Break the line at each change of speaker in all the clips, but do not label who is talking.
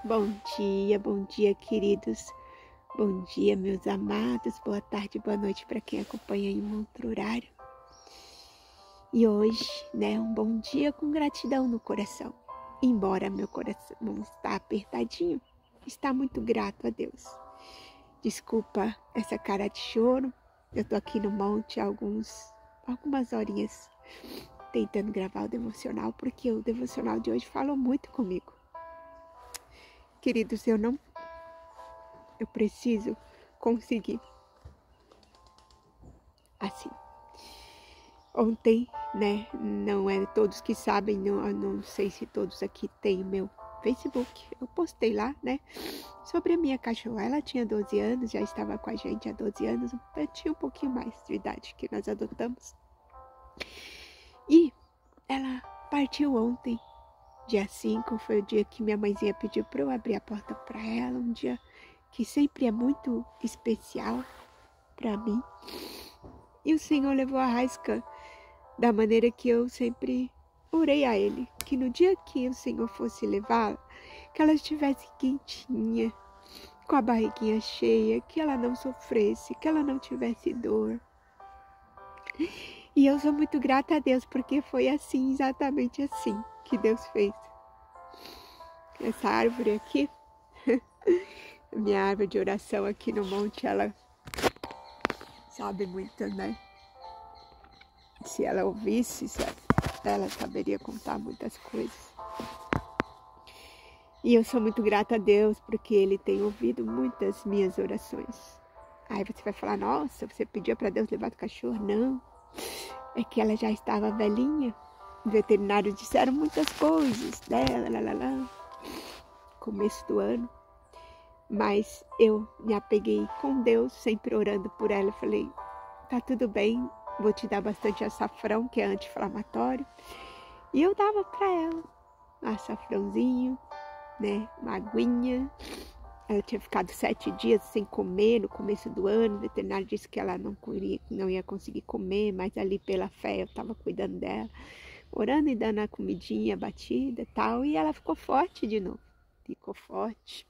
Bom dia, queridos. Bom dia, meus amados. Boa tarde, boa noite para quem acompanha em um outro horário. E hoje, um bom dia com gratidão no coração. Embora meu coração não está apertadinho, está muito grato a Deus. Desculpa essa cara de choro. Eu tô aqui no monte há algumas horinhas tentando gravar o devocional, porque o devocional de hoje falou muito comigo. Queridos, eu preciso conseguir. Assim, ontem, não é todos que sabem, não sei se todos aqui têm meu Facebook. Eu postei lá, sobre a minha cachorra. Ela tinha 12 anos, já estava com a gente há 12 anos. Eu tinha um pouquinho mais de idade que nós adotamos. E ela partiu ontem, dia 5, foi o dia que minha mãezinha pediu para eu abrir a porta para ela, um dia que sempre é muito especial para mim. E o Senhor levou a Raisca da maneira que eu sempre orei a Ele, que no dia que o Senhor fosse levá-la, que ela estivesse quentinha, com a barriguinha cheia, que ela não sofresse, que ela não tivesse dor. E eu sou muito grata a Deus, porque foi assim, exatamente assim, que Deus fez. Essa árvore aqui, minha árvore de oração aqui no monte, ela sabe muito, Se ela ouvisse, ela saberia contar muitas coisas. E eu sou muito grata a Deus, porque Ele tem ouvido muitas minhas orações. Aí você vai falar, nossa, você pediu para Deus levar o cachorro? Não, é que ela já estava velhinha. Os veterinários disseram muitas coisas dela, começo do ano. Mas eu me apeguei com Deus, sempre orando por ela. Eu falei, tá tudo bem, vou te dar bastante açafrão, que é anti-inflamatório. E eu dava para ela açafrãozinho, uma aguinha. Ela tinha ficado 7 dias sem comer no começo do ano. O veterinário disse que ela não ia conseguir comer, mas ali pela fé eu estava cuidando dela, orando e dando a comidinha batida e tal. E ela ficou forte de novo. Ficou forte.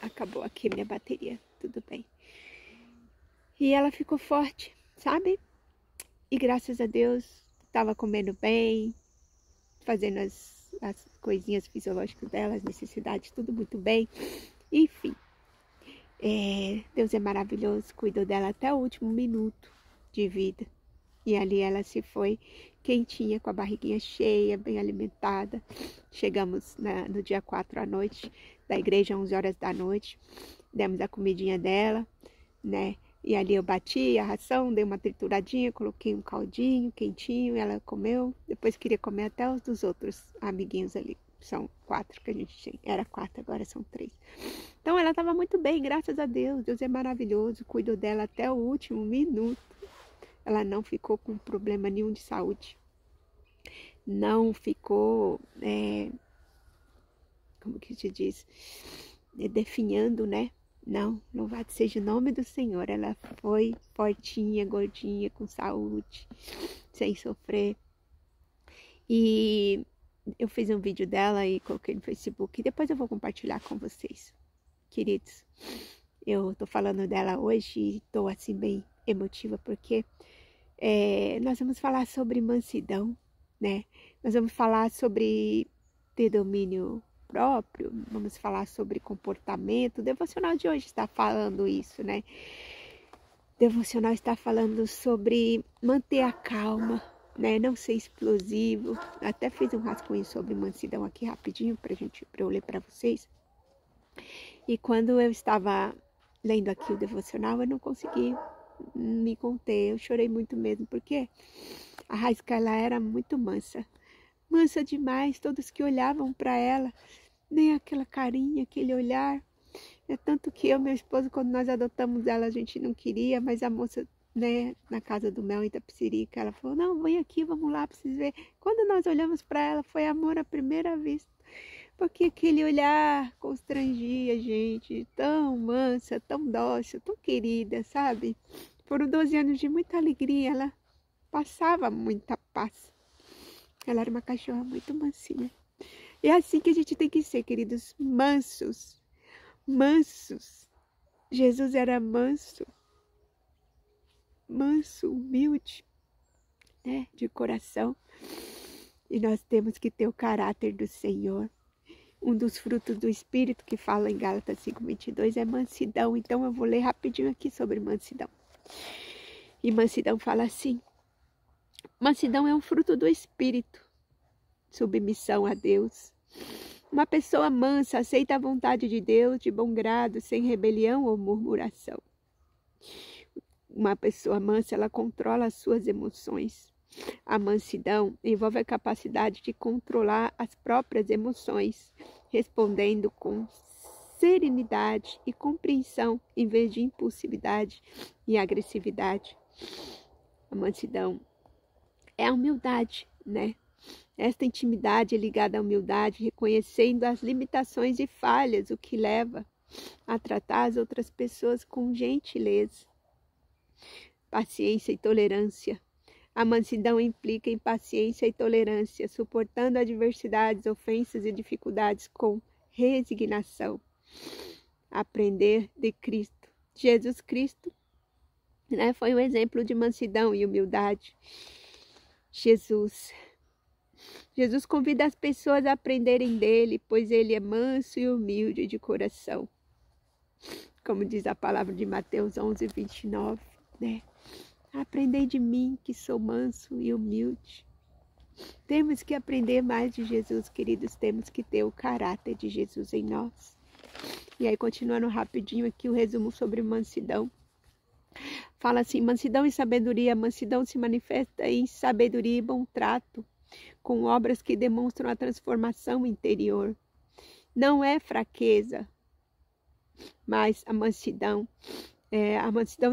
Acabou aqui minha bateria, tudo bem. E ela ficou forte, sabe? E graças a Deus, estava comendo bem, fazendo as coisinhas fisiológicas dela, as necessidades, tudo muito bem. Enfim, Deus é maravilhoso, cuidou dela até o último minuto de vida. E ali ela se foi quentinha, com a barriguinha cheia, bem alimentada. Chegamos no dia 4 à noite da igreja, 11 horas da noite. Demos a comidinha dela, E ali eu bati a ração, dei uma trituradinha, coloquei um caldinho quentinho, ela comeu. Depois queria comer até os dos outros amiguinhos ali. São 4 que a gente tem. Era 4, agora são 3. Então ela estava muito bem, graças a Deus. Deus é maravilhoso, cuidou dela até o último minuto. Ela não ficou com problema nenhum de saúde. Não ficou, como que se diz, definhando, Não, louvado seja o nome do Senhor. Ela foi fortinha, gordinha, com saúde, sem sofrer. E eu fiz um vídeo dela e coloquei no Facebook. E depois eu vou compartilhar com vocês, queridos. Eu tô falando dela hoje e tô assim bem emotiva porque nós vamos falar sobre mansidão, Nós vamos falar sobre ter domínio próprio, vamos falar sobre comportamento. O devocional de hoje está falando isso, O devocional está falando sobre manter a calma, Não ser explosivo. Até fiz um rascunho sobre mansidão aqui rapidinho para eu ler para vocês. E quando eu estava lendo aqui o devocional, eu não consegui me conter. Eu chorei muito mesmo, porque a Raisca, ela era muito mansa. Mansa demais, todos que olhavam para ela, nem aquela carinha, aquele olhar. É tanto que eu e meu esposo, quando nós adotamos ela, a gente não queria, mas a moça, na casa do Mel em Itapecerica, ela falou, não, vem aqui, vamos lá para vocês verem. Quando nós olhamos para ela, foi amor à primeira vista. Porque aquele olhar constrangia a gente, tão mansa, tão dócil, tão querida, sabe? Foram 12 anos de muita alegria, ela passava muita paz. Ela era uma cachorra muito mansinha. E é assim que a gente tem que ser, queridos, mansos. Mansos. Jesus era manso, humilde, né, de coração. E nós temos que ter o caráter do Senhor. Um dos frutos do Espírito que fala em Gálatas 5:22 é mansidão. Então eu vou ler rapidinho aqui sobre mansidão. E mansidão fala assim: mansidão é um fruto do Espírito, submissão a Deus. Uma pessoa mansa aceita a vontade de Deus de bom grado, sem rebelião ou murmuração. Uma pessoa mansa, ela controla as suas emoções. A mansidão envolve a capacidade de controlar as próprias emoções, respondendo com serenidade e compreensão, em vez de impulsividade e agressividade. A mansidão é a humildade, né? Esta intimidade é ligada à humildade, reconhecendo as limitações e falhas, o que leva a tratar as outras pessoas com gentileza, paciência e tolerância. A mansidão implica em paciência e tolerância, suportando adversidades, ofensas e dificuldades com resignação. Aprender de Cristo. Jesus Cristo, né, foi um exemplo de mansidão e humildade. Jesus convida as pessoas a aprenderem dele, pois ele é manso e humilde de coração. Como diz a palavra de Mateus 11:29, né? Aprendei de mim, que sou manso e humilde. Temos que aprender mais de Jesus, queridos. Temos que ter o caráter de Jesus em nós. E aí, continuando rapidinho aqui o resumo sobre mansidão. Fala assim: mansidão e sabedoria. Mansidão se manifesta em sabedoria e bom trato, com obras que demonstram a transformação interior. Não é fraqueza, mas a mansidão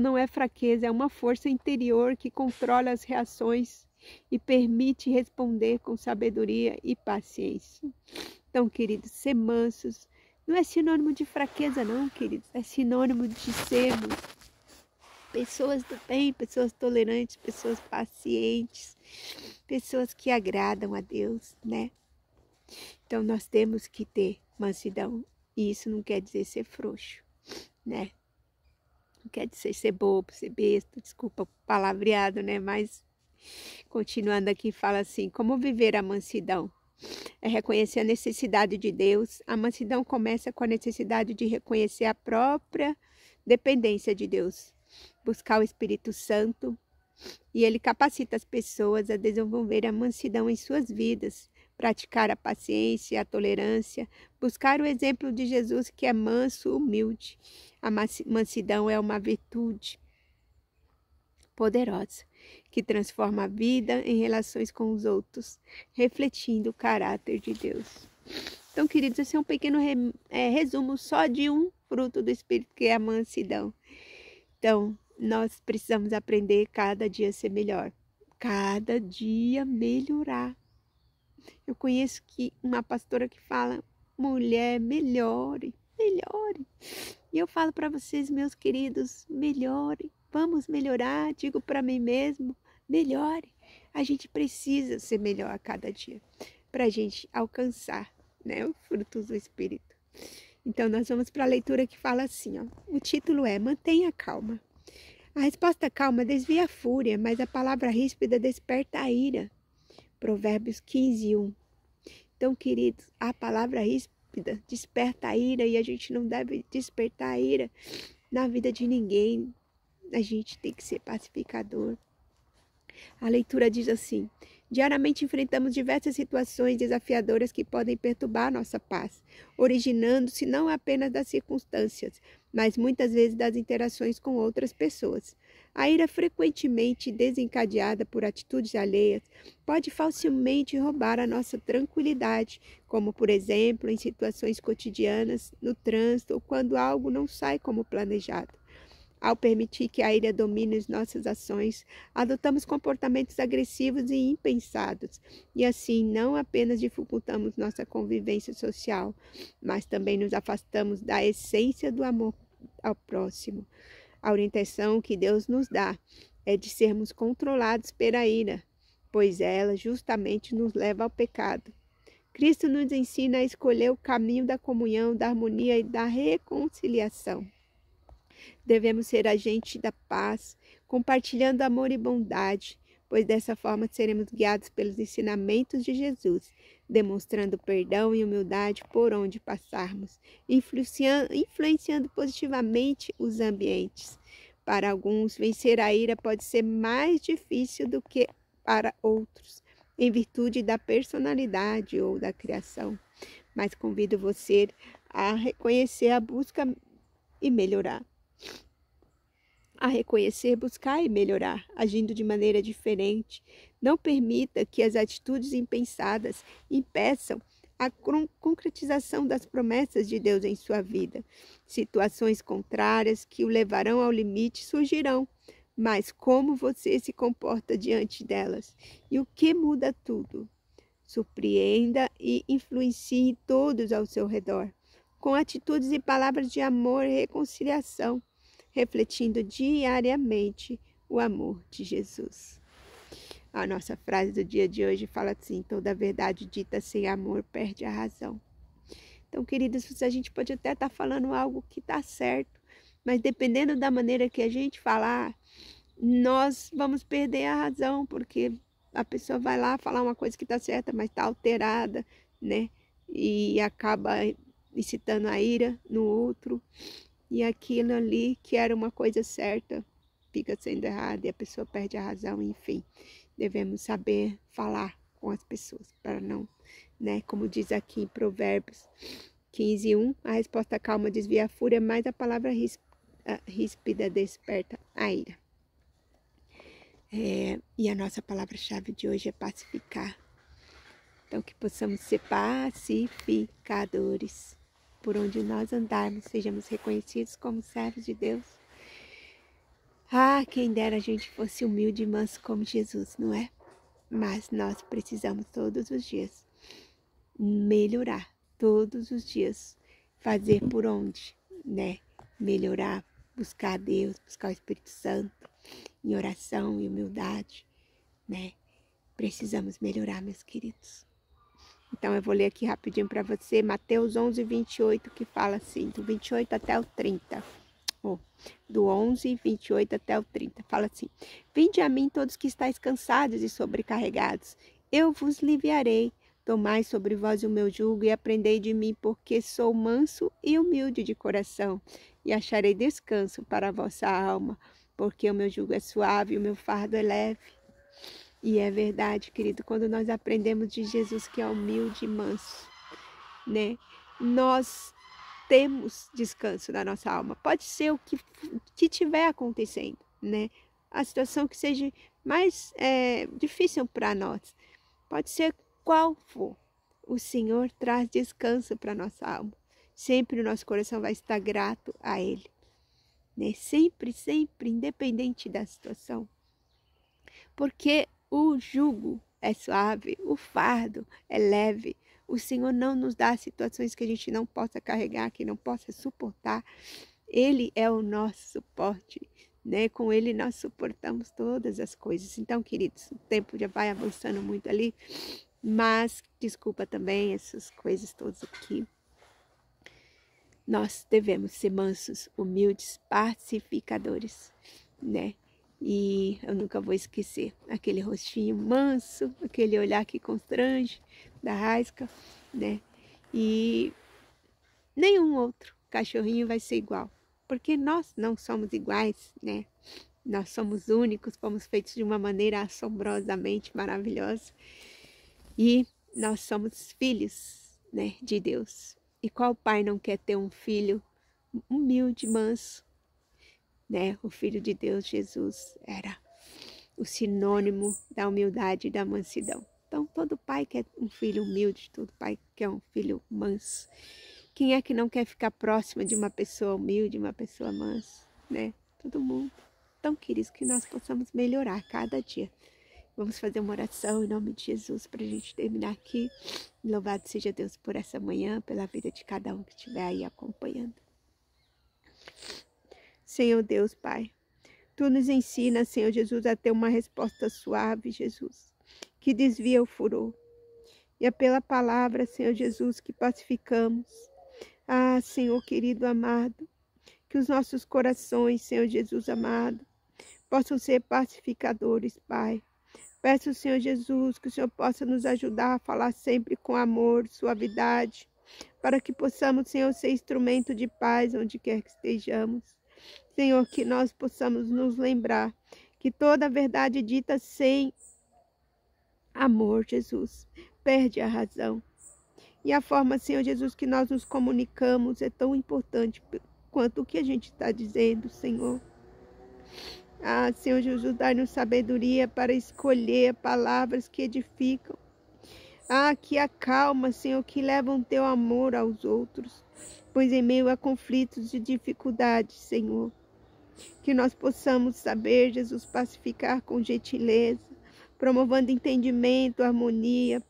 não é fraqueza, é uma força interior que controla as reações e permite responder com sabedoria e paciência. Então, queridos, ser mansos não é sinônimo de fraqueza, não, queridos. É sinônimo de sermos pessoas do bem, pessoas tolerantes, pessoas pacientes, pessoas que agradam a Deus, né? Então, nós temos que ter mansidão. E isso não quer dizer ser frouxo, né? Não quer dizer ser bobo, ser besta, desculpa o palavreado, né? Mas, continuando aqui, fala assim: como viver a mansidão? É reconhecer a necessidade de Deus. A mansidão começa com a necessidade de reconhecer a própria dependência de Deus. Buscar o Espírito Santo. E ele capacita as pessoas a desenvolver a mansidão em suas vidas. Praticar a paciência e a tolerância, buscar o exemplo de Jesus, que é manso, humilde. A mansidão é uma virtude poderosa, que transforma a vida em relações com os outros, refletindo o caráter de Deus. Então, queridos, esse é um pequeno resumo só de um fruto do Espírito, que é a mansidão. Então, nós precisamos aprender cada dia a ser melhor, cada dia melhorar. Eu conheço uma pastora que fala: mulher, melhore, melhore. E eu falo para vocês, meus queridos, melhore, vamos melhorar. Digo para mim mesmo, melhore. A gente precisa ser melhor a cada dia, para a gente alcançar, né, os frutos do Espírito. Então, nós vamos para a leitura que fala assim, ó. O título é: mantenha calma. A resposta calma desvia a fúria, mas a palavra ríspida desperta a ira. Provérbios 15:1. Então, queridos, a palavra ríspida desperta a ira e a gente não deve despertar a ira na vida de ninguém. A gente tem que ser pacificador. A leitura diz assim: diariamente enfrentamos diversas situações desafiadoras que podem perturbar nossa paz, originando-se não apenas das circunstâncias, mas muitas vezes das interações com outras pessoas. A ira, frequentemente desencadeada por atitudes alheias, pode facilmente roubar a nossa tranquilidade, como, por exemplo, em situações cotidianas, no trânsito ou quando algo não sai como planejado. Ao permitir que a ira domine as nossas ações, adotamos comportamentos agressivos e impensados, e assim não apenas dificultamos nossa convivência social, mas também nos afastamos da essência do amor ao próximo. A orientação que Deus nos dá é de sermos controlados pela ira, pois ela justamente nos leva ao pecado. Cristo nos ensina a escolher o caminho da comunhão, da harmonia e da reconciliação. Devemos ser agentes da paz, compartilhando amor e bondade, pois dessa forma seremos guiados pelos ensinamentos de Jesus, demonstrando perdão e humildade por onde passarmos, influenciando positivamente os ambientes. Para alguns, vencer a ira pode ser mais difícil do que para outros, em virtude da personalidade ou da criação. Mas convido você a reconhecer a busca e melhorar. A reconhecer, buscar e melhorar, agindo de maneira diferente. Não permita que as atitudes impensadas impeçam a concretização das promessas de Deus em sua vida. Situações contrárias que o levarão ao limite surgirão, mas como você se comporta diante delas? E o que muda tudo? Surpreenda e influencie todos ao seu redor, com atitudes e palavras de amor e reconciliação, refletindo diariamente o amor de Jesus. A nossa frase do dia de hoje fala assim: toda verdade dita sem amor perde a razão. Então, queridos, a gente pode até estar falando algo que está certo, mas dependendo da maneira que a gente falar, nós vamos perder a razão, porque a pessoa vai lá falar uma coisa que está certa, mas está alterada, né? E acaba incitando a ira no outro. E aquilo ali que era uma coisa certa fica sendo errado e a pessoa perde a razão, enfim. Devemos saber falar com as pessoas para não, né? Como diz aqui em Provérbios 15:1, a resposta calma desvia a fúria, mas a palavra ríspida desperta a ira. E a nossa palavra-chave de hoje é pacificar. Então, que possamos ser pacificadores. Por onde nós andarmos, sejamos reconhecidos como servos de Deus. Ah, quem dera a gente fosse humilde e manso como Jesus, não é? Mas nós precisamos todos os dias melhorar, todos os dias fazer por onde, né? Melhorar, buscar a Deus, buscar o Espírito Santo em oração e humildade, né? Precisamos melhorar, meus queridos. Então, eu vou ler aqui rapidinho para você, Mateus 11:28, que fala assim, do 28 até o 30. Do 11:28 até o 30, fala assim: Vinde a mim todos que estáis cansados e sobrecarregados, eu vos aliviarei. Tomai sobre vós o meu jugo e aprendei de mim, porque sou manso e humilde de coração, e acharei descanso para a vossa alma, porque o meu jugo é suave e o meu fardo é leve. E é verdade, querido, quando nós aprendemos de Jesus, que é humilde e manso, né? Nós temos descanso na nossa alma. Pode ser o que estiver acontecendo, né? A situação que seja mais difícil para nós. Pode ser qual for. O Senhor traz descanso para nossa alma. Sempre o nosso coração vai estar grato a Ele, né? Sempre, sempre, independente da situação. Porque o jugo é suave, o fardo é leve. O Senhor não nos dá situações que a gente não possa carregar, que não possa suportar. Ele é o nosso suporte, né? Com Ele nós suportamos todas as coisas. Então, queridos, o tempo já vai avançando muito ali, mas desculpa também essas coisas todas aqui. Nós devemos ser mansos, humildes, pacificadores, né? E eu nunca vou esquecer aquele rostinho manso, aquele olhar que constrange da Raisca, né? E nenhum outro cachorrinho vai ser igual, porque nós não somos iguais, né? Nós somos únicos, fomos feitos de uma maneira assombrosamente maravilhosa e nós somos filhos, né, de Deus. E qual pai não quer ter um filho humilde, manso? Né? O Filho de Deus, Jesus, era o sinônimo da humildade e da mansidão. Então, todo pai quer um filho humilde, todo pai quer um filho manso. Quem é que não quer ficar próxima de uma pessoa humilde, uma pessoa mansa, né? Todo mundo. Então, queridos, que nós possamos melhorar cada dia. Vamos fazer uma oração em nome de Jesus para a gente terminar aqui. Louvado seja Deus por essa manhã, pela vida de cada um que estiver aí acompanhando. Senhor Deus, Pai, Tu nos ensina, Senhor Jesus, a ter uma resposta suave, Jesus. que desvia o furor. E é pela palavra, Senhor Jesus, que pacificamos. Ah, Senhor querido amado, que os nossos corações, Senhor Jesus amado, possam ser pacificadores, Pai. Peço, Senhor Jesus, que o Senhor possa nos ajudar a falar sempre com amor, suavidade, para que possamos, Senhor, ser instrumento de paz onde quer que estejamos. Senhor, que nós possamos nos lembrar que toda a verdade dita sem amor, Jesus, perde a razão. E a forma, Senhor Jesus, que nós nos comunicamos é tão importante quanto o que a gente está dizendo, Senhor. Ah, Senhor Jesus, dá-nos sabedoria para escolher palavras que edificam. Ah, que acalma, Senhor, que levam teu amor aos outros. Pois em meio a conflitos e dificuldades, Senhor, que nós possamos saber, Jesus, pacificar com gentileza, promovendo entendimento, harmonia,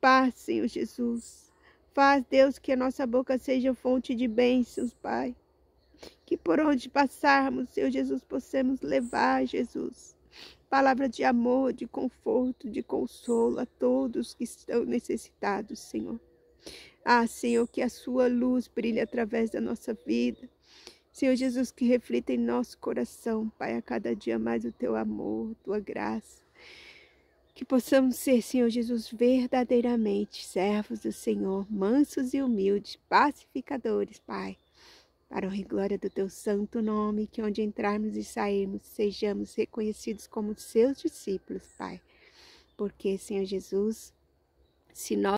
paz, Senhor Jesus. Faz, Deus, que a nossa boca seja fonte de bênçãos, Pai. Que por onde passarmos, Senhor Jesus, possamos levar, Jesus, palavra de amor, de conforto, de consolo a todos que estão necessitados, Senhor. Ah, Senhor, que a sua luz brilhe através da nossa vida. Senhor Jesus, que reflita em nosso coração, Pai, a cada dia mais o teu amor, tua graça. Que possamos ser, Senhor Jesus, verdadeiramente servos do Senhor, mansos e humildes, pacificadores, Pai. Para a honra e glória do teu santo nome, que onde entrarmos e sairmos, sejamos reconhecidos como seus discípulos, Pai. Porque, Senhor Jesus, se nós